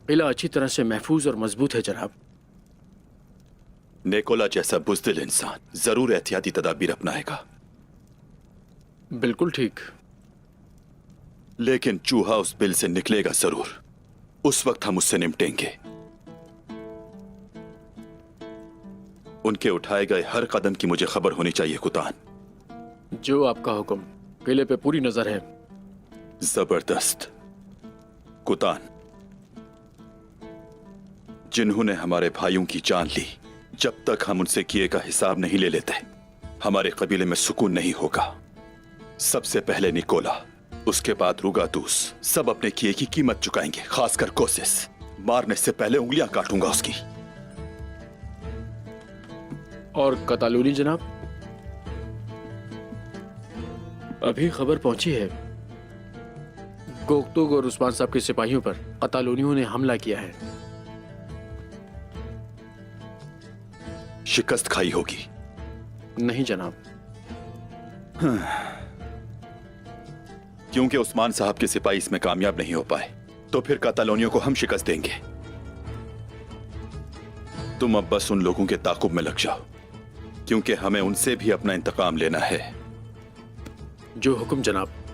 किला अच्छी तरह से महफूज और मजबूत है जनाब। निकोला जैसा बुज़दिल इंसान जरूर एहतियाती तदाबीर अपनाएगा। बिल्कुल ठीक। लेकिन चूहा उस बिल से निकलेगा जरूर। उस वक्त हम उससे निपटेंगे। उनके उठाए गए हर कदम की मुझे खबर होनी चाहिए कुतान। जो आपका हुक्म। किले पे पूरी नजर है। जबरदस्त। कुतान, जिन्होंने हमारे भाइयों की जान ली, जब तक हम उनसे किए का हिसाब नहीं ले लेते हमारे कबीले में सुकून नहीं होगा। सबसे पहले निकोला, उसके बाद रुगातूस, सब अपने किए की कीमत चुकाएंगे। खासकर कोसिस, मारने से पहले उंगलियां काटूंगा उसकी। और कतालूनी जनाब, अभी खबर पहुंची है गोकतुग और उस्मान साहब के सिपाहियों पर कतालूनियों ने हमला किया है। शिकस्त खाई होगी। नहीं जनाब। क्योंकि उस्मान साहब के सिपाही इसमें कामयाब नहीं हो पाए, तो फिर कतालोनियों को हम शिकस्त देंगे। तुम अब बस उन लोगों के ताकुब में लग जाओ, क्योंकि हमें उनसे भी अपना इंतकाम लेना है। जो हुक्म जनाब।